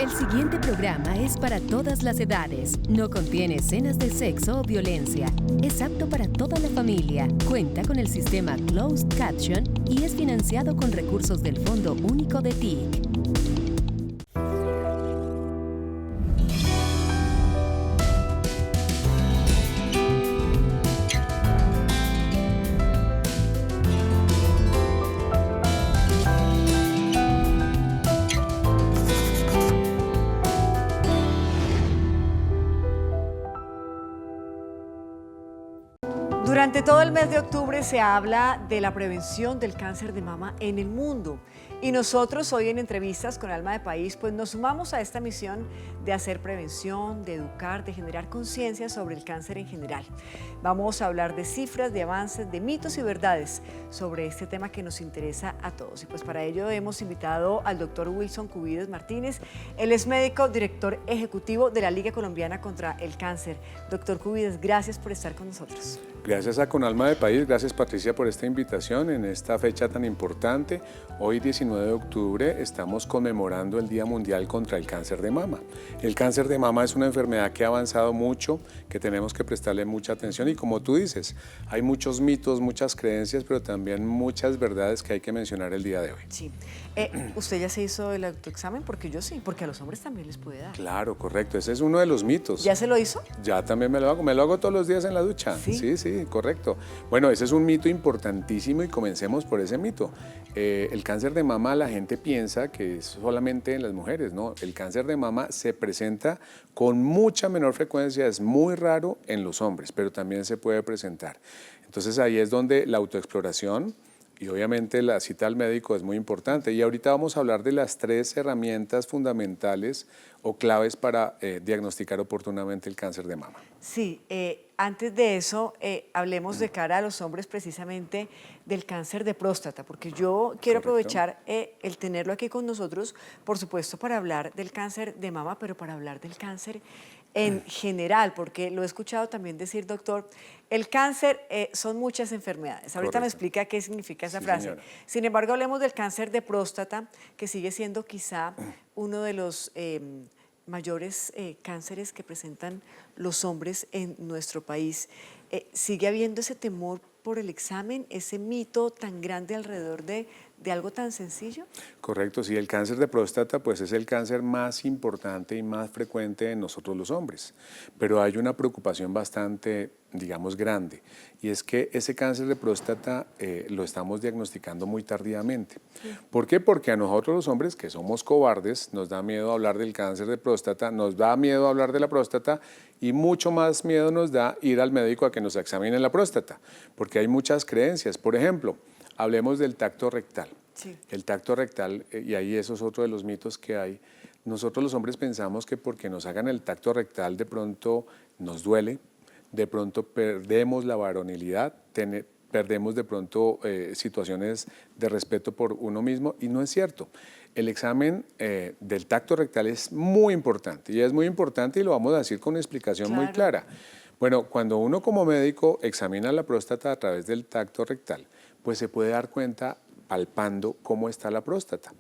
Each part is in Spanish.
El siguiente programa es para todas las edades. No contiene escenas de sexo o violencia. Es apto para toda la familia. Cuenta con el sistema Closed Caption y es financiado con recursos del Fondo Único de TIC. Durante todo el mes de octubre se habla de la prevención del cáncer de mama en el mundo. Y nosotros hoy en Entrevistas con Alma de País, pues nos sumamos a esta misión de hacer prevención, de educar, de generar conciencia sobre el cáncer en general. Vamos a hablar de cifras, de avances, de mitos y verdades sobre este tema que nos interesa a todos. Y pues para ello hemos invitado al doctor Wilson Cubides Martínez. Él es médico, director ejecutivo de la Liga Colombiana contra el Cáncer. Doctor Cubides, gracias por estar con nosotros. Gracias a Con Alma de País, gracias Patricia por esta invitación en esta fecha tan importante. Hoy 19 de octubre estamos conmemorando el Día Mundial contra el Cáncer de Mama. El cáncer de mama es una enfermedad que ha avanzado mucho, que tenemos que prestarle mucha atención y como tú dices, hay muchos mitos, muchas creencias, pero también muchas verdades que hay que mencionar el día de hoy. Sí. ¿Usted ya se hizo el autoexamen? Porque yo sí, porque a los hombres también les puede dar. Claro, correcto, ese es uno de los mitos. ¿Ya se lo hizo? Ya también me lo hago todos los días en la ducha. Sí, correcto. Bueno, ese es un mito importantísimo y comencemos por ese mito. El cáncer de mama, la gente piensa que es solamente en las mujeres, ¿no? El cáncer de mama se presenta con mucha menor frecuencia, es muy raro en los hombres, pero también se puede presentar. Entonces ahí es donde la autoexploración y obviamente la cita al médico es muy importante. Y ahorita vamos a hablar de las 3 herramientas fundamentales o claves para diagnosticar oportunamente el cáncer de mama. Sí, antes de eso, hablemos de cara a los hombres precisamente del cáncer de próstata, porque yo quiero aprovechar el tenerlo aquí con nosotros, por supuesto, para hablar del cáncer de mama, pero para hablar del cáncer en general, porque lo he escuchado también decir, doctor, el cáncer son muchas enfermedades. Ahorita me explica qué significa esa frase. Señora. Sin embargo, hablemos del cáncer de próstata, que sigue siendo quizá uno de los mayores cánceres que presentan los hombres en nuestro país. ¿Sigue habiendo ese temor por el examen, ese mito tan grande alrededor de algo tan sencillo? Correcto, sí, el cáncer de próstata pues es el cáncer más importante y más frecuente en nosotros los hombres, pero hay una preocupación bastante, digamos, grande, y es que ese cáncer de próstata lo estamos diagnosticando muy tardíamente. Sí. ¿Por qué? Porque a nosotros los hombres, que somos cobardes, nos da miedo hablar del cáncer de próstata, nos da miedo hablar de la próstata y mucho más miedo nos da ir al médico a que nos examine la próstata, porque hay muchas creencias. Por ejemplo, hablemos del tacto rectal. Sí. El tacto rectal, y ahí eso es otro de los mitos que hay. Nosotros los hombres pensamos que porque nos hagan el tacto rectal de pronto nos duele, de pronto perdemos la varonilidad, perdemos de pronto situaciones de respeto por uno mismo, y no es cierto. El examen del tacto rectal es muy importante, y es muy importante y lo vamos a decir con una explicación muy clara. Bueno, cuando uno como médico examina la próstata a través del tacto rectal, pues se puede dar cuenta palpando cómo está la próstata.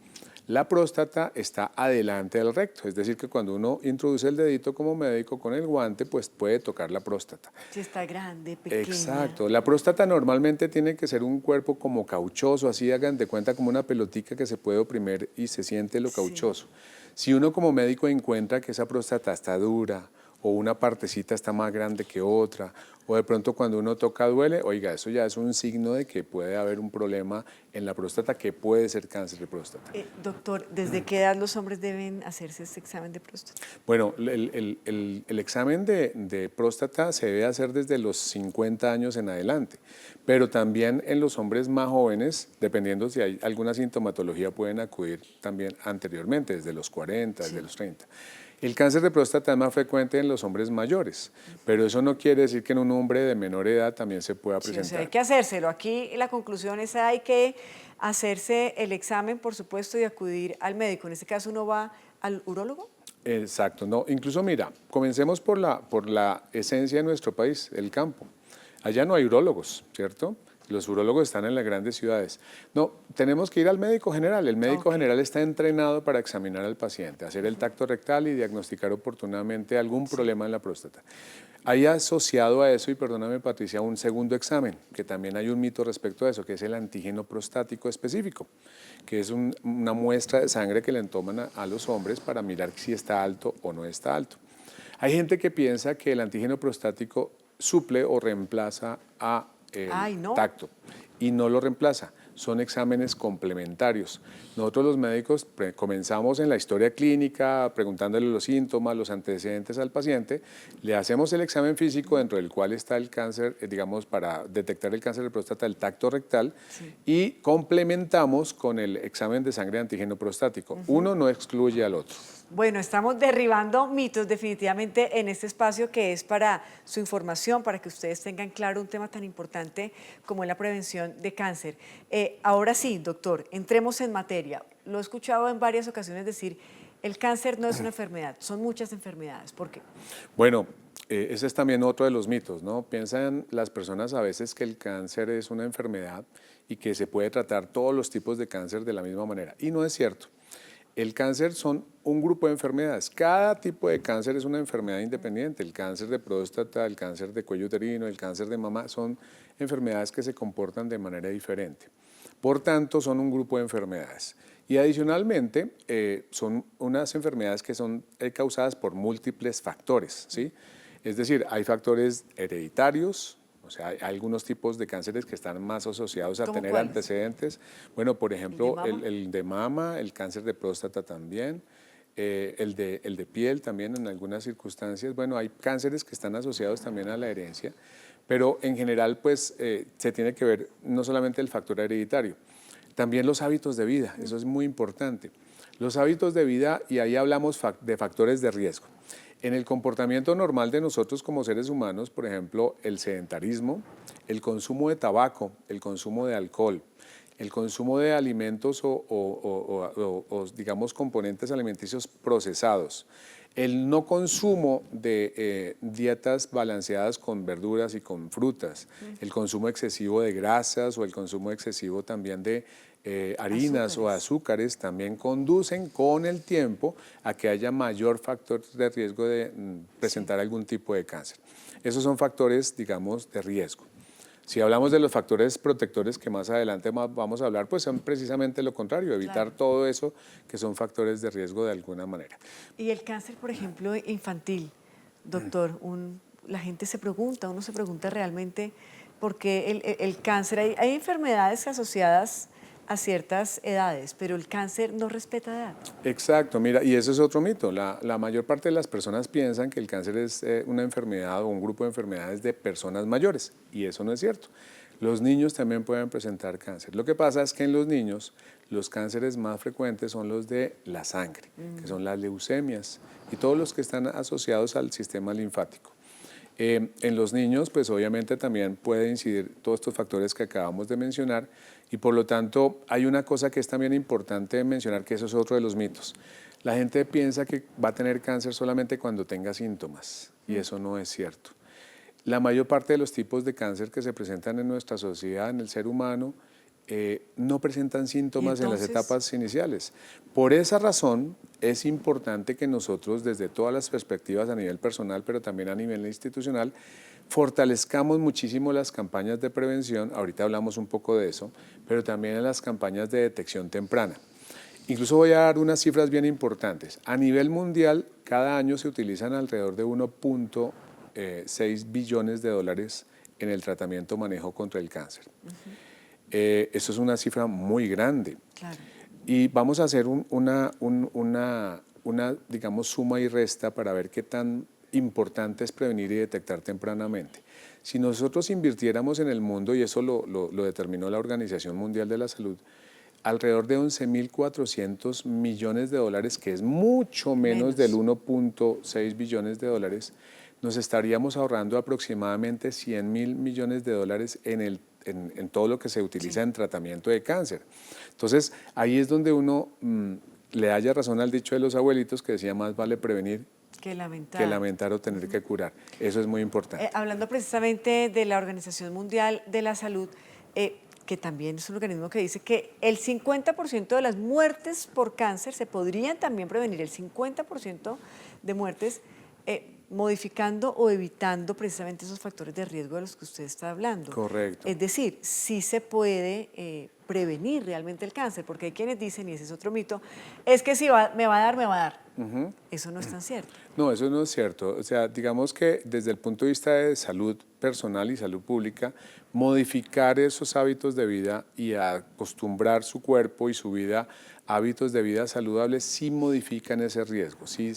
La próstata está adelante del recto, es decir, que cuando uno introduce el dedito como médico con el guante, pues puede tocar la próstata. Si está grande, pequeña. Exacto. La próstata normalmente tiene que ser un cuerpo como cauchoso, así hagan de cuenta como una pelotica que se puede oprimir y se siente lo cauchoso. Sí. Si uno como médico encuentra que esa próstata está dura, o una partecita está más grande que otra, o de pronto cuando uno toca duele, oiga, eso ya es un signo de que puede haber un problema en la próstata que puede ser cáncer de próstata. Doctor, ¿desde qué edad los hombres deben hacerse este examen de próstata? Bueno, el examen de próstata se debe hacer desde los 50 años en adelante, pero también en los hombres más jóvenes, dependiendo si hay alguna sintomatología, pueden acudir también anteriormente, desde los 40, desde los 30. El cáncer de próstata es más frecuente en los hombres mayores, pero eso no quiere decir que en un hombre de menor edad también se pueda presentar. Sí, o sea, hay que hacérselo. Aquí la conclusión es hay que hacerse el examen, por supuesto, y acudir al médico. En este caso, ¿uno va al urólogo? Exacto. No, incluso mira, comencemos por la esencia de nuestro país, el campo. Allá no hay urólogos, ¿cierto? Los urólogos están en las grandes ciudades. No, tenemos que ir al médico general. El médico general está entrenado para examinar al paciente, hacer el tacto rectal y diagnosticar oportunamente algún problema en la próstata. Hay asociado a eso, y perdóname Patricia, un segundo examen, que también hay un mito respecto a eso, que es el antígeno prostático específico, que es una muestra de sangre que le toman a los hombres para mirar si está alto o no está alto. Hay gente que piensa que el antígeno prostático suple o reemplaza a el tacto, y no lo reemplaza, son exámenes complementarios. Nosotros los médicos comenzamos en la historia clínica preguntándole los síntomas, los antecedentes al paciente, le hacemos el examen físico dentro del cual está el cáncer, digamos, para detectar el cáncer de próstata, el tacto rectal, y complementamos con el examen de sangre de antígeno prostático. Uno no excluye al otro. Bueno, estamos derribando mitos definitivamente en este espacio que es para su información, para que ustedes tengan claro un tema tan importante como es la prevención de cáncer. Ahora sí, doctor, entremos en materia. Lo he escuchado en varias ocasiones decir, el cáncer no es una enfermedad, son muchas enfermedades. ¿Por qué? Bueno, ese es también otro de los mitos, ¿no? Piensan las personas a veces que el cáncer es una enfermedad y que se puede tratar todos los tipos de cáncer de la misma manera, y no es cierto. El cáncer son un grupo de enfermedades. Cada tipo de cáncer es una enfermedad independiente. El cáncer de próstata, el cáncer de cuello uterino, el cáncer de mama son enfermedades que se comportan de manera diferente. Por tanto, son un grupo de enfermedades. Y adicionalmente, son unas enfermedades que son causadas por múltiples factores, ¿sí? Es decir, hay factores hereditarios. O sea, hay algunos tipos de cánceres que están más asociados a tener cuáles? antecedentes. Bueno, por ejemplo, ¿El de mama, el cáncer de próstata también, el de piel también en algunas circunstancias. Bueno, hay cánceres que están asociados también a la herencia, pero en general pues se tiene que ver no solamente el factor hereditario, también los hábitos de vida, eso es muy importante. Los hábitos de vida, y ahí hablamos de factores de riesgo. En el comportamiento normal de nosotros como seres humanos, por ejemplo, el sedentarismo, el consumo de tabaco, el consumo de alcohol, el consumo de alimentos o digamos, componentes alimenticios procesados, el no consumo de dietas balanceadas con verduras y con frutas, el consumo excesivo de grasas o el consumo excesivo también de harinas o azúcares también conducen con el tiempo a que haya mayor factor de riesgo de presentar algún tipo de cáncer. Esos son factores, digamos, de riesgo. Si hablamos de los factores protectores que más adelante vamos a hablar, pues son precisamente lo contrario, evitar todo eso que son factores de riesgo de alguna manera. Y el cáncer, por ejemplo, infantil, doctor, la gente se pregunta, uno se pregunta realmente por qué el cáncer, hay enfermedades asociadas a ciertas edades, pero el cáncer no respeta edad. Exacto, mira, y eso es otro mito. La mayor parte de las personas piensan que el cáncer es una enfermedad o un grupo de enfermedades de personas mayores, y eso no es cierto. Los niños también pueden presentar cáncer. Lo que pasa es que en los niños los cánceres más frecuentes son los de la sangre, que son las leucemias y todos los que están asociados al sistema linfático. En los niños, pues obviamente también puede incidir todos estos factores que acabamos de mencionar, y por lo tanto hay una cosa que es también importante mencionar, que eso es otro de los mitos. La gente piensa que va a tener cáncer solamente cuando tenga síntomas, y eso no es cierto. La mayor parte de los tipos de cáncer que se presentan en nuestra sociedad, en el ser humano, no presentan síntomas en las etapas iniciales. Por esa razón es importante que nosotros, desde todas las perspectivas a nivel personal, pero también a nivel institucional, fortalezcamos muchísimo las campañas de prevención. Ahorita hablamos un poco de eso, pero también en las campañas de detección temprana. Incluso voy a dar unas cifras bien importantes. A nivel mundial, cada año se utilizan alrededor de 1.6 billones de dólares en el tratamiento o manejo contra el cáncer. Eso es una cifra muy grande. Claro. Y vamos a hacer una, digamos, suma y resta para ver qué tan importante es prevenir y detectar tempranamente. Si nosotros invirtiéramos en el mundo, y eso lo determinó la Organización Mundial de la Salud, alrededor de 11.400 millones de dólares, que es mucho menos del 1.6 billones de dólares, nos estaríamos ahorrando aproximadamente 100.000 millones de dólares en todo lo que se utiliza en tratamiento de cáncer. Entonces, ahí es donde uno le haya razón al dicho de los abuelitos que decía, más vale prevenir que lamentar o tener que curar. Eso es muy importante. Hablando precisamente de la Organización Mundial de la Salud, que también es un organismo que dice que el 50% de las muertes por cáncer se podrían también prevenir, el 50% de muertes modificando o evitando precisamente esos factores de riesgo de los que usted está hablando. Correcto. Es decir, sí se puede prevenir realmente el cáncer, porque hay quienes dicen, y ese es otro mito, es que si me va a dar, me va a dar. Eso no es tan cierto. No, eso no es cierto. O sea, digamos que desde el punto de vista de salud personal y salud pública, modificar esos hábitos de vida y acostumbrar su cuerpo y su vida a hábitos de vida saludables sí modifican ese riesgo, sí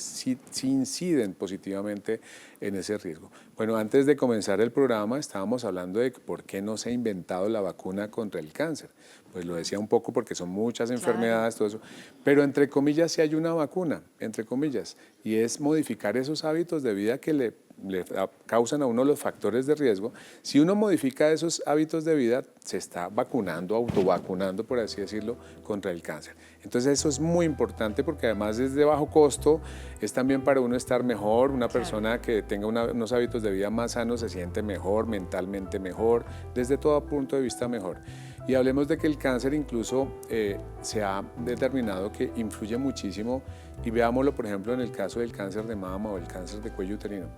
inciden positivamente en ese riesgo. Bueno, antes de comenzar el programa estábamos hablando de por qué no se ha inventado la vacuna contra el cáncer. Pues lo decía un poco porque son muchas enfermedades, todo eso, pero entre comillas sí hay una vacuna, entre comillas, y es modificar esos hábitos de vida que le causan a uno los factores de riesgo. Si uno modifica esos hábitos de vida, se está vacunando, autovacunando, por así decirlo, contra el cáncer. Entonces eso es muy importante porque además es de bajo costo, es también para uno estar mejor, una persona que tenga unos hábitos de vida más sanos se siente mejor, mentalmente mejor, desde todo punto de vista mejor. Y hablemos de que el cáncer incluso se ha determinado que influye muchísimo, y veámoslo por ejemplo en el caso del cáncer de mama o el cáncer de cuello uterino.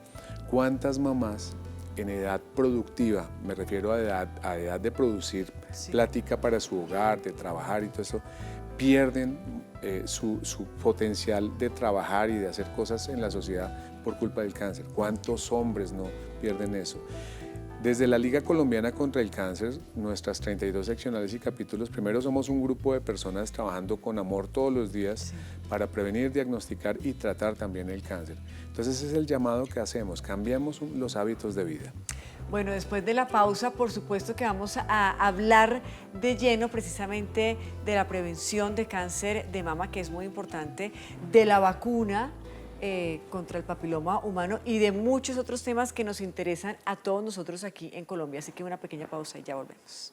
¿Cuántas mamás en edad productiva, me refiero a edad de producir plática para su hogar, de trabajar y todo eso, pierden su potencial de trabajar y de hacer cosas en la sociedad por culpa del cáncer? ¿Cuántos hombres no pierden eso? Desde la Liga Colombiana contra el Cáncer, nuestras 32 seccionales y capítulos, primero somos un grupo de personas trabajando con amor todos los días para prevenir, diagnosticar y tratar también el cáncer. Entonces ese es el llamado que hacemos, cambiemos los hábitos de vida. Bueno, después de la pausa, por supuesto que vamos a hablar de lleno precisamente de la prevención de cáncer de mama, que es muy importante, de la vacuna contra el papiloma humano y de muchos otros temas que nos interesan a todos nosotros aquí en Colombia. Así que una pequeña pausa y ya volvemos.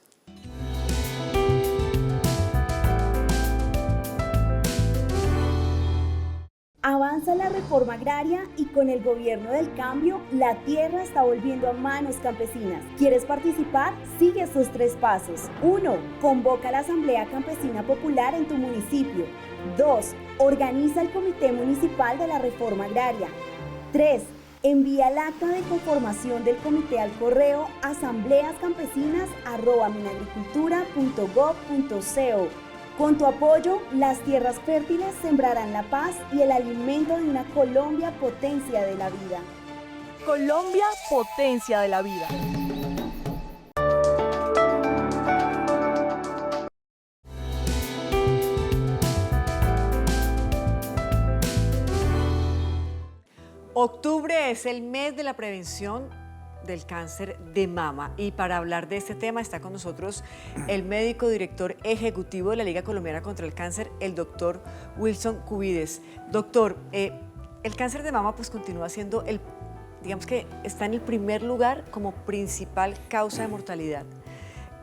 Avanza la reforma agraria y con el gobierno del cambio, la tierra está volviendo a manos campesinas. ¿Quieres participar? Sigue estos 3 pasos. 1. Convoca a la Asamblea Campesina Popular en tu municipio. 2. Organiza el Comité Municipal de la Reforma Agraria. 3. Envía el acta de conformación del comité al correo asambleascampesinas@minagricultura.gov.co. Con tu apoyo, las tierras fértiles sembrarán la paz y el alimento de una Colombia potencia de la vida. Colombia, potencia de la vida. Octubre es el mes de la prevención del cáncer de mama, y para hablar de este tema está con nosotros el médico director ejecutivo de la Liga Colombiana contra el Cáncer, el doctor Wilson Cubides. Doctor, el cáncer de mama pues continúa siendo digamos que está en el primer lugar como principal causa de mortalidad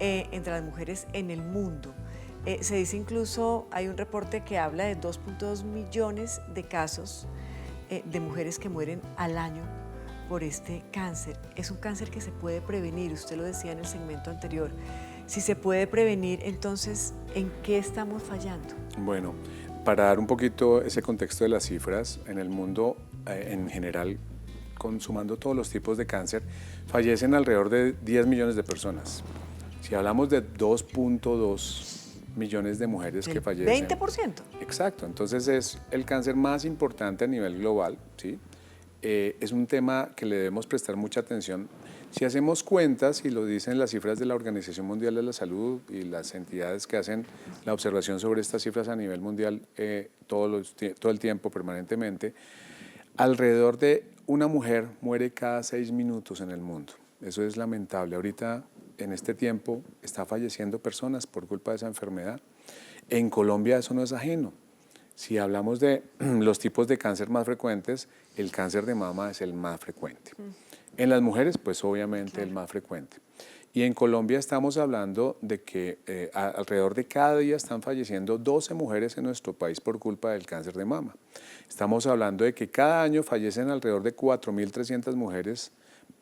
entre las mujeres en el mundo. Se dice incluso, hay un reporte que habla de 2.2 millones de casos de mujeres que mueren al año por este cáncer. Es un cáncer que se puede prevenir, usted lo decía en el segmento anterior. Si se puede prevenir, entonces, ¿en qué estamos fallando? Bueno, para dar un poquito ese contexto de las cifras, en el mundo en general, consumando todos los tipos de cáncer, fallecen alrededor de 10 millones de personas. Si hablamos de 2.2 millones de mujeres que fallecen. ¿20%? Exacto, entonces es el cáncer más importante a nivel global, ¿sí? Es un tema que le debemos prestar mucha atención. Si hacemos cuentas, y lo dicen las cifras de la Organización Mundial de la Salud y las entidades que hacen la observación sobre estas cifras a nivel mundial todo el tiempo, permanentemente, alrededor de una mujer muere cada 6 minutos en el mundo. Eso es lamentable. Ahorita, en este tiempo, está falleciendo personas por culpa de esa enfermedad. En Colombia eso no es ajeno. Si hablamos de los tipos de cáncer más frecuentes, el cáncer de mama es el más frecuente. En las mujeres, pues obviamente el más frecuente. Y en Colombia estamos hablando de que alrededor de cada día están falleciendo 12 mujeres en nuestro país por culpa del cáncer de mama. Estamos hablando de que cada año fallecen alrededor de 4.300 mujeres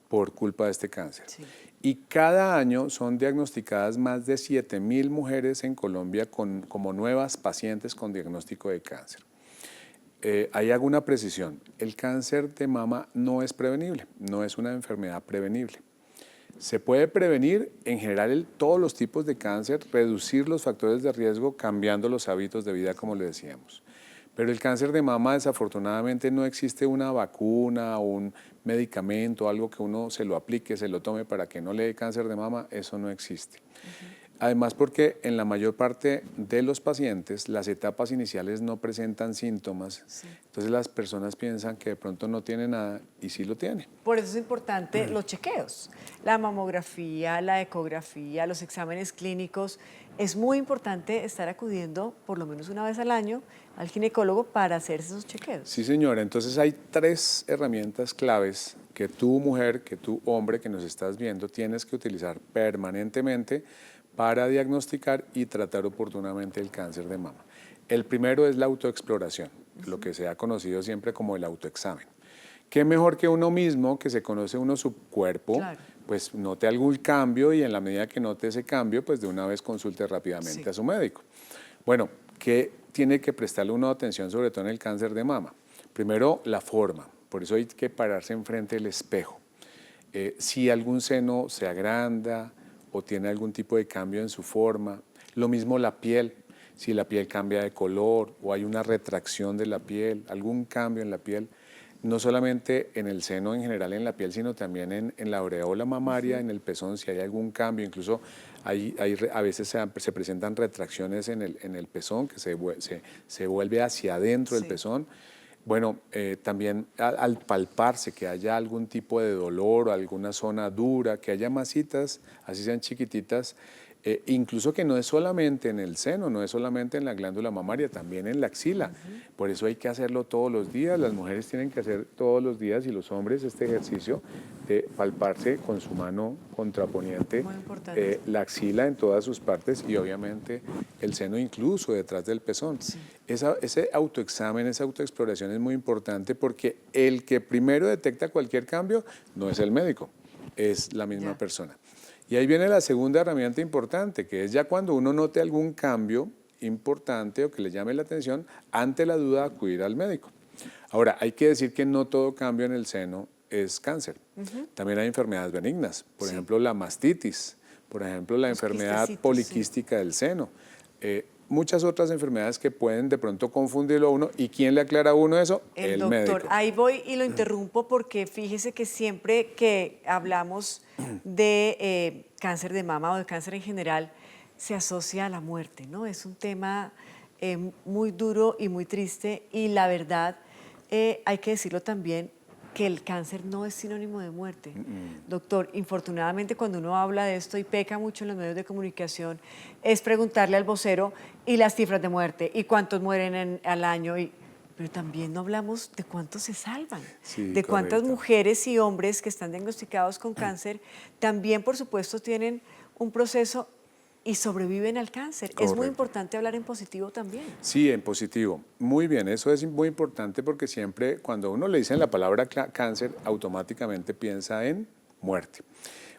por culpa de este cáncer. Sí. Y cada año son diagnosticadas más de 7.000 mujeres en Colombia como nuevas pacientes con diagnóstico de cáncer. Ahí hago una precisión, el cáncer de mama no es prevenible, no es una enfermedad prevenible. Se puede prevenir en general todos los tipos de cáncer, reducir los factores de riesgo cambiando los hábitos de vida como le decíamos. Pero el cáncer de mama desafortunadamente no existe una vacuna o un medicamento, algo que uno se lo aplique, se lo tome para que no le dé cáncer de mama, eso no existe. Además porque en la mayor parte de los pacientes las etapas iniciales no presentan síntomas, entonces las personas piensan que de pronto no tiene nada y sí lo tiene. Por eso es importante los chequeos, la mamografía, la ecografía, los exámenes clínicos. Es muy importante estar acudiendo por lo menos una vez al año al ginecólogo para hacerse esos chequeos. Sí, señora. Entonces hay 3 herramientas claves que tú, mujer, que tú, hombre, que nos estás viendo, tienes que utilizar permanentemente para diagnosticar y tratar oportunamente el cáncer de mama. El primero es la autoexploración, lo que se ha conocido siempre como el autoexamen. ¿Qué mejor que uno mismo, que se conoce uno su cuerpo, pues note algún cambio y en la medida que note ese cambio, pues de una vez consulte rápidamente a su médico? Bueno, ¿qué tiene que prestarle uno atención sobre todo en el cáncer de mama? Primero, la forma. Por eso hay que pararse enfrente del espejo. Si algún seno se agranda o tiene algún tipo de cambio en su forma. Lo mismo la piel, si la piel cambia de color o hay una retracción de la piel, algún cambio en la piel, no solamente en el seno en general en la piel, sino también en la aureola mamaria, en el pezón, si hay algún cambio, incluso a veces se presentan retracciones en el pezón, que se vuelve hacia adentro del pezón. Bueno, también al palparse que haya algún tipo de dolor o alguna zona dura, que haya masitas, así sean chiquititas, incluso que no es solamente en el seno, no es solamente en la glándula mamaria, también en la axila. Por eso hay que hacerlo todos los días, las mujeres tienen que hacer todos los días y los hombres este ejercicio de palparse con su mano contraponiente la axila en todas sus partes y obviamente el seno incluso detrás del pezón. Ese autoexamen, esa autoexploración es muy importante porque el que primero detecta cualquier cambio no es el médico, es la misma persona. Y ahí viene la segunda herramienta importante, que es ya cuando uno note algún cambio importante o que le llame la atención, ante la duda acudir al médico. Ahora, hay que decir que no todo cambio en el seno es cáncer. También hay enfermedades benignas, por ejemplo la mastitis, por ejemplo la enfermedad poliquística del seno. Muchas otras enfermedades que pueden de pronto confundirlo a uno. ¿Y quién le aclara a uno eso? El doctor. Médico. Ahí voy y lo interrumpo porque fíjese que siempre que hablamos de cáncer de mama o de cáncer en general, se asocia a la muerte, ¿no? Es un tema muy duro y muy triste y la verdad, hay que decirlo también, que el cáncer no es sinónimo de muerte. Doctor, infortunadamente cuando uno habla de esto y peca mucho en los medios de comunicación, es preguntarle al vocero y las cifras de muerte y cuántos mueren al año, pero también no hablamos de cuántos se salvan, de cuántas mujeres y hombres que están diagnosticados con cáncer también, por supuesto, tienen un proceso y sobreviven al cáncer. Es muy importante hablar en positivo también. Sí, en positivo. Muy bien, eso es muy importante porque siempre cuando uno le dice la palabra cáncer, automáticamente piensa en muerte.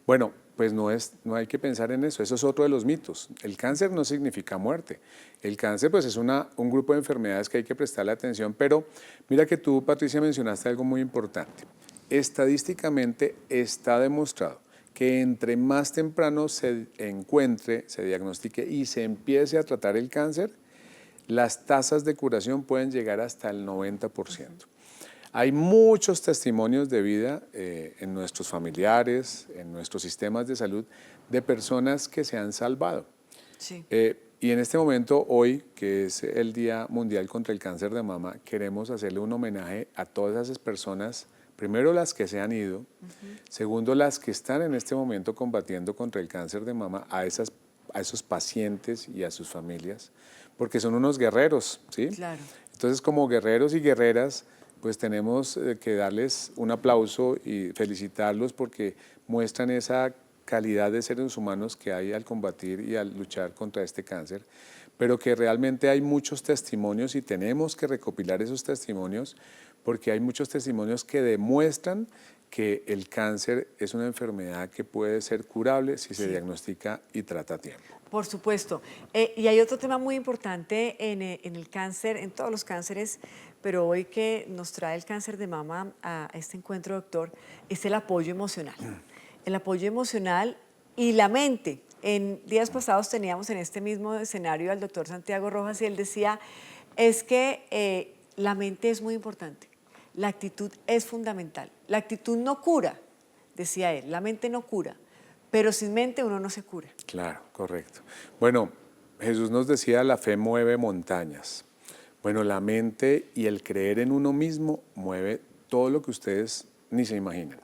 Bueno, pues no hay que pensar en eso, eso es otro de los mitos. El cáncer no significa muerte. El cáncer pues es un grupo de enfermedades que hay que prestarle atención, pero mira que tú, Patricia, mencionaste algo muy importante. Estadísticamente está demostrado que entre más temprano se encuentre, se diagnostique y se empiece a tratar el cáncer, las tasas de curación pueden llegar hasta el 90%. Hay muchos testimonios de vida en nuestros familiares, en nuestros sistemas de salud, de personas que se han salvado. Y en este momento, hoy, que es el Día Mundial contra el Cáncer de Mama, queremos hacerle un homenaje a todas esas personas. Primero, las que se han ido. Segundo, las que están en este momento combatiendo contra el cáncer de mama, a esos pacientes y a sus familias, porque son unos guerreros, ¿sí? Claro. Entonces, como guerreros y guerreras, pues tenemos que darles un aplauso y felicitarlos porque muestran esa calidad de seres humanos que hay al combatir y al luchar contra este cáncer. pero que realmente hay muchos testimonios y tenemos que recopilar esos testimonios porque hay muchos testimonios que demuestran que el cáncer es una enfermedad que puede ser curable si se diagnostica y trata a tiempo. Por supuesto. Y hay otro tema muy importante en el cáncer, en todos los cánceres, pero hoy que nos trae el cáncer de mama a este encuentro, doctor, es el apoyo emocional. El apoyo emocional y la mente. En días pasados teníamos en este mismo escenario al doctor Santiago Rojas y él decía, es que la mente es muy importante, la actitud es fundamental. La actitud no cura, decía él, la mente no cura, pero sin mente uno no se cura. Claro, correcto. Bueno, Jesús nos decía, la fe mueve montañas. Bueno, la mente y el creer en uno mismo mueve todo lo que ustedes ni se imaginan.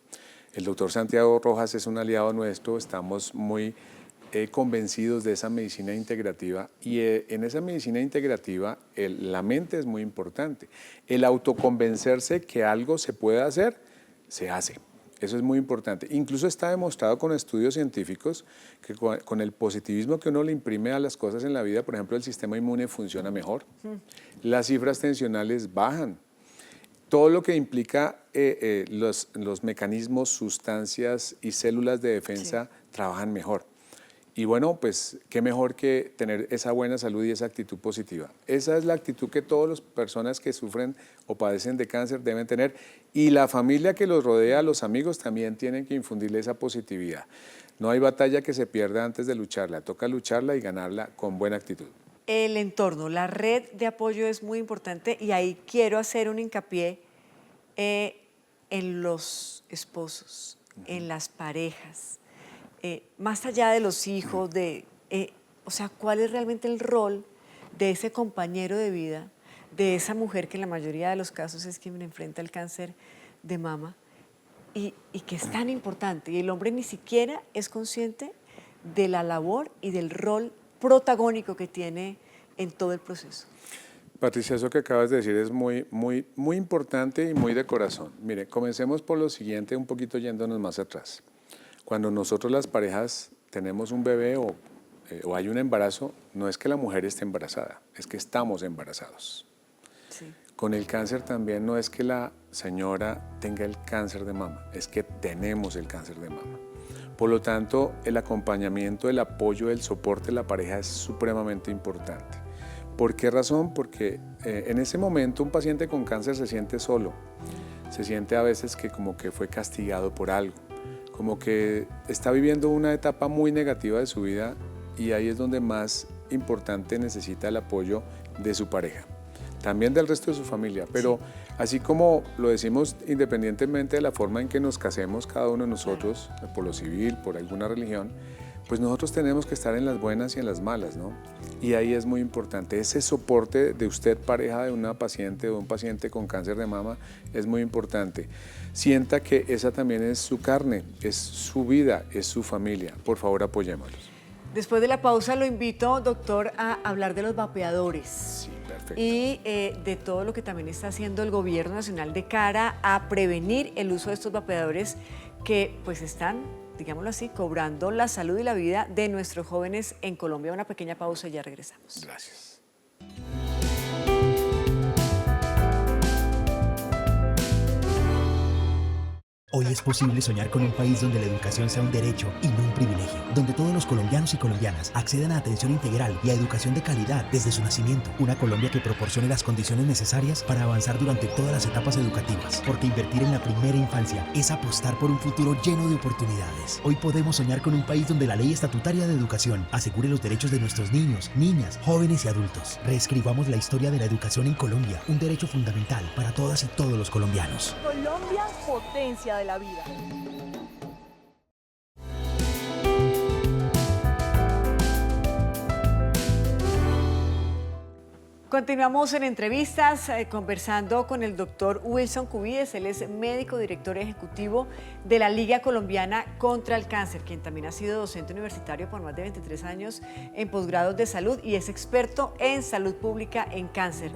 El doctor Santiago Rojas es un aliado nuestro, estamos muy convencidos de esa medicina integrativa y en esa medicina integrativa la mente es muy importante. El autoconvencerse que algo se puede hacer, se hace. Eso es muy importante. Incluso está demostrado con estudios científicos que con el positivismo que uno le imprime a las cosas en la vida, por ejemplo, el sistema inmune funciona mejor, las cifras tensionales bajan. Todo lo que implica los mecanismos, sustancias y células de defensa trabajan mejor. Y bueno, pues qué mejor que tener esa buena salud y esa actitud positiva. Esa es la actitud que todas las personas que sufren o padecen de cáncer deben tener. Y la familia que los rodea, los amigos, también tienen que infundirle esa positividad. No hay batalla que se pierda antes de lucharla. Toca lucharla y ganarla con buena actitud. El entorno, la red de apoyo es muy importante y ahí quiero hacer un hincapié en los esposos, en las parejas. Más allá de los hijos, o sea, ¿cuál es realmente el rol de ese compañero de vida, de esa mujer que en la mayoría de los casos es quien enfrenta el cáncer de mama y que es tan importante? Y el hombre ni siquiera es consciente de la labor y del rol protagónico que tiene en todo el proceso. Patricia, eso que acabas de decir es muy, muy, muy importante y muy de corazón. Mire, comencemos por lo siguiente, un poquito yéndonos más atrás. Cuando nosotros las parejas tenemos un bebé o hay un embarazo, no es que la mujer esté embarazada, es que estamos embarazados. Sí. Con el cáncer también no es que la señora tenga el cáncer de mama, es que tenemos el cáncer de mama. Por lo tanto, el acompañamiento, el apoyo, el soporte de la pareja es supremamente importante. ¿Por qué razón? Porque en ese momento un paciente con cáncer se siente solo, se siente a veces que como que fue castigado por algo, como que está viviendo una etapa muy negativa de su vida y ahí es donde más importante necesita el apoyo de su pareja, también del resto de su familia, pero así como lo decimos independientemente de la forma en que nos casemos cada uno de nosotros, por lo civil, por alguna religión, pues nosotros tenemos que estar en las buenas y en las malas, ¿no? Y ahí es muy importante, ese soporte de usted, pareja de una paciente o un paciente con cáncer de mama, es muy importante. Sienta que esa también es su carne, es su vida, es su familia. Por favor, apoyémoslos. Después de la pausa lo invito, doctor, a hablar de los vapeadores. Sí, perfecto. Y de todo lo que también está haciendo el Gobierno Nacional de cara a prevenir el uso de estos vapeadores que pues están, digámoslo así, cobrando la salud y la vida de nuestros jóvenes en Colombia. Una pequeña pausa y ya regresamos. Gracias. Hoy es posible soñar con un país donde la educación sea un derecho y no un privilegio, donde todos los colombianos y colombianas accedan a atención integral y a educación de calidad desde su nacimiento. Una Colombia que proporcione las condiciones necesarias para avanzar durante todas las etapas educativas, porque invertir en la primera infancia es apostar por un futuro lleno de oportunidades. Hoy podemos soñar con un país donde la ley estatutaria de educación asegure los derechos de nuestros niños, niñas, jóvenes y adultos. Reescribamos la historia de la educación en Colombia, un derecho fundamental para todas y todos los colombianos. Colombia, potencia de la vida. Continuamos en entrevistas conversando con el doctor Wilson Cubides. Él es médico director ejecutivo de la Liga Colombiana contra el Cáncer, quien también ha sido docente universitario por más de 23 años en posgrados de salud y es experto en salud pública en cáncer.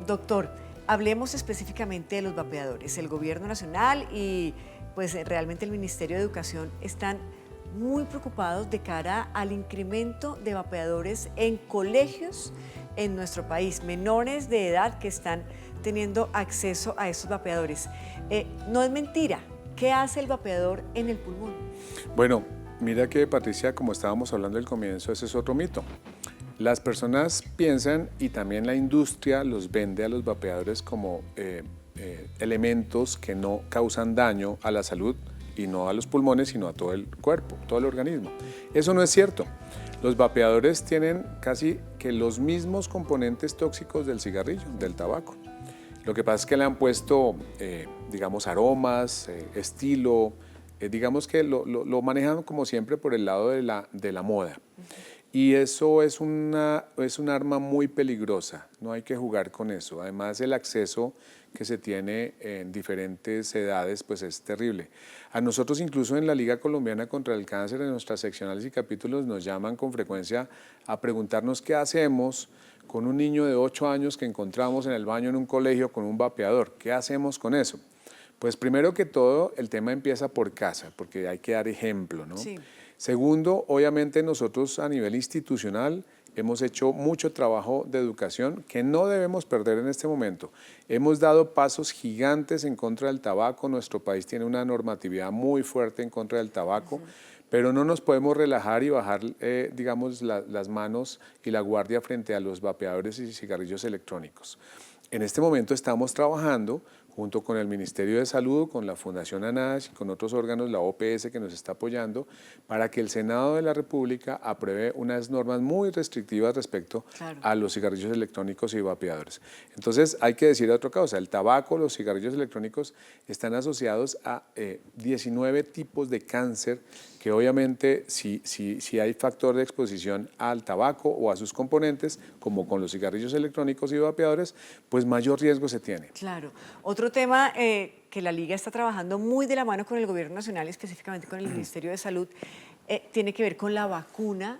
Doctor, hablemos específicamente de los vapeadores. El Gobierno Nacional y pues realmente el Ministerio de Educación están muy preocupados de cara al incremento de vapeadores en colegios en nuestro país, menores de edad que están teniendo acceso a estos vapeadores. No es mentira, ¿qué hace el vapeador en el pulmón? Bueno, mira que Patricia, como estábamos hablando al comienzo, ese es otro mito. Las personas piensan, y también la industria los vende a los vapeadores como elementos que no causan daño a la salud y no a los pulmones, sino a todo el cuerpo, todo el organismo. Eso no es cierto. Los vapeadores tienen casi que los mismos componentes tóxicos del cigarrillo, del tabaco. Lo que pasa es que le han puesto, digamos, aromas, estilo, digamos que lo manejan como siempre por el lado de la moda. Y eso es un arma muy peligrosa, no hay que jugar con eso. Además, el acceso que se tiene en diferentes edades pues es terrible. A nosotros incluso en la Liga Colombiana contra el Cáncer, en nuestras seccionales y capítulos, nos llaman con frecuencia a preguntarnos qué hacemos con un niño de 8 años que encontramos en el baño en un colegio con un vapeador. ¿Qué hacemos con eso? Pues primero que todo, el tema empieza por casa, porque hay que dar ejemplo, ¿no? Sí. Segundo, obviamente nosotros a nivel institucional hemos hecho mucho trabajo de educación que no debemos perder en este momento. Hemos dado pasos gigantes en contra del tabaco. Nuestro país tiene una normatividad muy fuerte en contra del tabaco, pero no nos podemos relajar y bajar, digamos, las manos y la guardia frente a los vapeadores y cigarrillos electrónicos. En este momento estamos trabajando junto con el Ministerio de Salud, con la Fundación ANASH y con otros órganos, la OPS que nos está apoyando, para que el Senado de la República apruebe unas normas muy restrictivas respecto a los cigarrillos electrónicos y vapeadores. Entonces, hay que decir otra cosa, el tabaco, los cigarrillos electrónicos están asociados a 19 tipos de cáncer que obviamente si hay factor de exposición al tabaco o a sus componentes, como con los cigarrillos electrónicos y vapeadores, pues mayor riesgo se tiene. Claro. Otro tema que la Liga está trabajando muy de la mano con el Gobierno Nacional, específicamente con el Ministerio de Salud, tiene que ver con la vacuna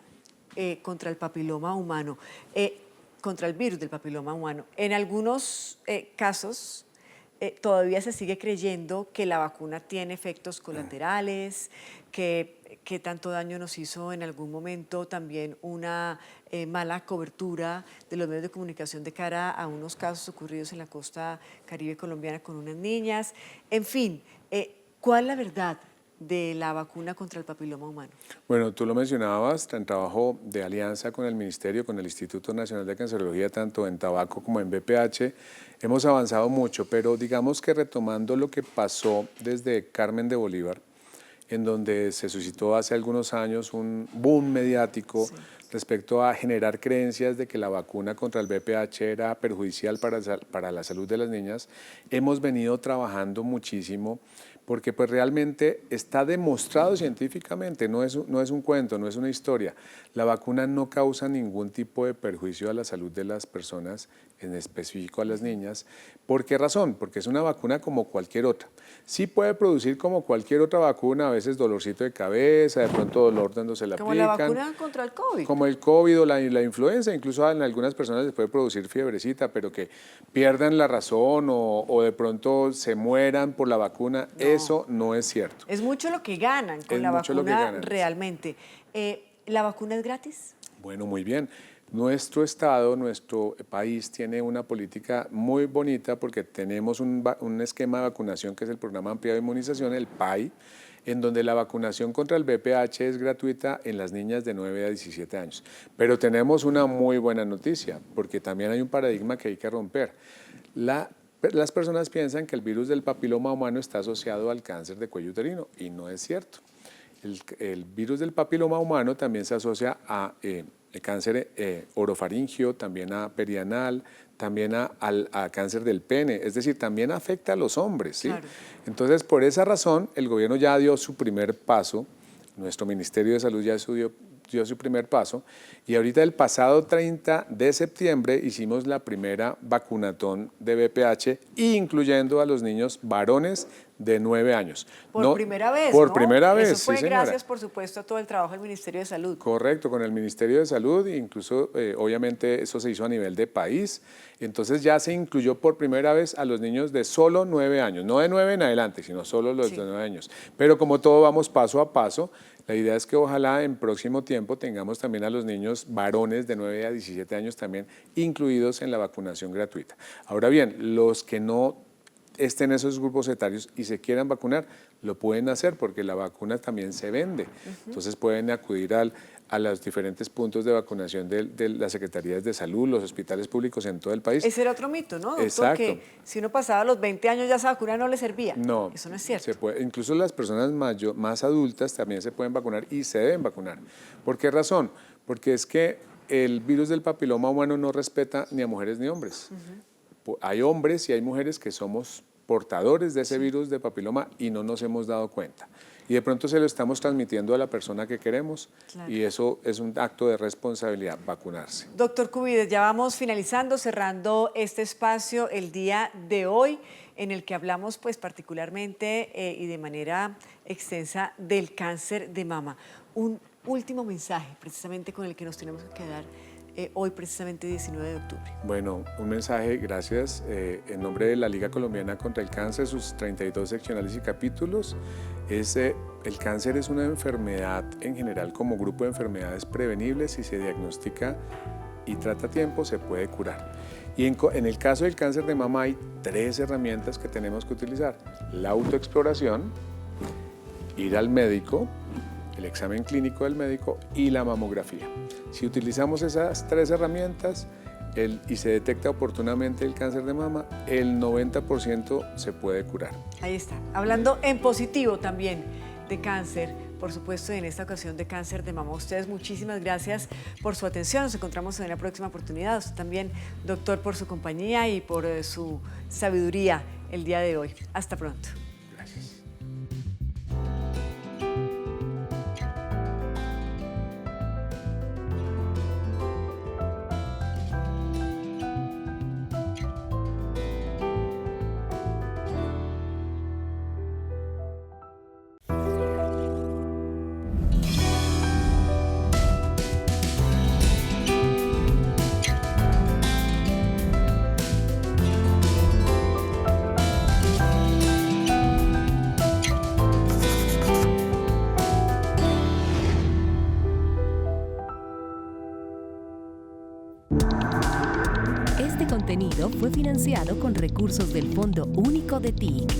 contra el papiloma humano, contra el virus del papiloma humano. En algunos casos todavía se sigue creyendo que la vacuna tiene efectos colaterales, que tanto daño nos hizo en algún momento también una mala cobertura de los medios de comunicación de cara a unos casos ocurridos en la costa caribe colombiana con unas niñas. En fin, ¿cuál es la verdad de la vacuna contra el papiloma humano? Bueno, tú lo mencionabas, en trabajo de alianza con el Ministerio, con el Instituto Nacional de Cancerología, tanto en tabaco como en BPH, hemos avanzado mucho, pero digamos que retomando lo que pasó desde Carmen de Bolívar, en donde se suscitó hace algunos años un boom mediático respecto a generar creencias de que la vacuna contra el VPH era perjudicial para la salud de las niñas, hemos venido trabajando muchísimo porque pues realmente está demostrado científicamente, no es un cuento, no es una historia. La vacuna no causa ningún tipo de perjuicio a la salud de las personas, en específico a las niñas. ¿Por qué razón? Porque es una vacuna como cualquier otra. Sí puede producir como cualquier otra vacuna, a veces dolorcito de cabeza, de pronto dolor cuando se la aplican. Como la vacuna contra el COVID. Como el COVID o la influenza, incluso en algunas personas les puede producir fiebrecita, pero que pierdan la razón o de pronto se mueran por la vacuna, eso no es cierto. Es mucho lo que ganan con la vacuna realmente. ¿La vacuna es gratis? Bueno, muy bien. Nuestro estado, nuestro país tiene una política muy bonita porque tenemos un esquema de vacunación que es el Programa Ampliado de Inmunización, el PAI, en donde la vacunación contra el VPH es gratuita en las niñas de 9 a 17 años. Pero tenemos una muy buena noticia, porque también hay un paradigma que hay que romper. Las personas piensan que el virus del papiloma humano está asociado al cáncer de cuello uterino, y no es cierto. El virus del papiloma humano también se asocia a el cáncer orofaringio, también a perianal, también a cáncer del pene, es decir, también afecta a los hombres, ¿sí? Claro. Entonces, por esa razón, el gobierno ya dio su primer paso, nuestro Ministerio de Salud ya dio su primer paso, y ahorita el pasado 30 de septiembre hicimos la primera vacunatón de VPH, incluyendo a los niños varones de 9 años. Por primera vez, Por primera vez, Eso fue sí, señora. gracias, por supuesto, a todo el trabajo del Ministerio de Salud. Correcto, con el Ministerio de Salud, incluso obviamente eso se hizo a nivel de país. Entonces ya se incluyó por primera vez a los niños de solo 9 años, no de 9 en adelante, sino solo los de 9 años. Pero como todo vamos paso a paso, La idea es que ojalá en próximo tiempo tengamos también a los niños varones de 9 a 17 años también incluidos en la vacunación gratuita. Ahora bien, los que no estén en esos grupos etarios y se quieran vacunar, lo pueden hacer porque la vacuna también se vende. Entonces pueden acudir a los diferentes puntos de vacunación de las secretarías de salud, los hospitales públicos en todo el país. Ese era otro mito, ¿no, doctor? Exacto. Que si uno pasaba los 20 años ya esa vacuna no le servía. No. Eso no es cierto. Se puede, incluso las personas más adultas también se pueden vacunar y se deben vacunar. ¿Por qué razón? Porque es que el virus del papiloma humano no respeta ni a mujeres ni hombres. Hay hombres y hay mujeres que somos portadores de ese virus de papiloma y no nos hemos dado cuenta. Y de pronto se lo estamos transmitiendo a la persona que queremos, claro. Y eso es un acto de responsabilidad, vacunarse. Doctor Cubides, ya vamos finalizando, cerrando este espacio el día de hoy, en el que hablamos pues particularmente y de manera extensa del cáncer de mama. Un último mensaje precisamente con el que nos tenemos que quedar hoy, precisamente 19 de octubre. Bueno, un mensaje, gracias, en nombre de la Liga Colombiana contra el Cáncer, sus 32 seccionales y capítulos. El cáncer es una enfermedad en general como grupo de enfermedades prevenibles. Si se diagnostica y trata a tiempo, se puede curar. Y en el caso del cáncer de mama hay 3 herramientas que tenemos que utilizar. La autoexploración, ir al médico, el examen clínico del médico y la mamografía. Si utilizamos esas 3 herramientas y se detecta oportunamente el cáncer de mama, el 90% se puede curar. Ahí está. Hablando en positivo también de cáncer, por supuesto, en esta ocasión de cáncer de mama. Ustedes, muchísimas gracias por su atención. Nos encontramos en la próxima oportunidad. Usted también, doctor, por su compañía y por su sabiduría el día de hoy. Hasta pronto. Gracias. Este contenido fue financiado con recursos del Fondo Único de TIC.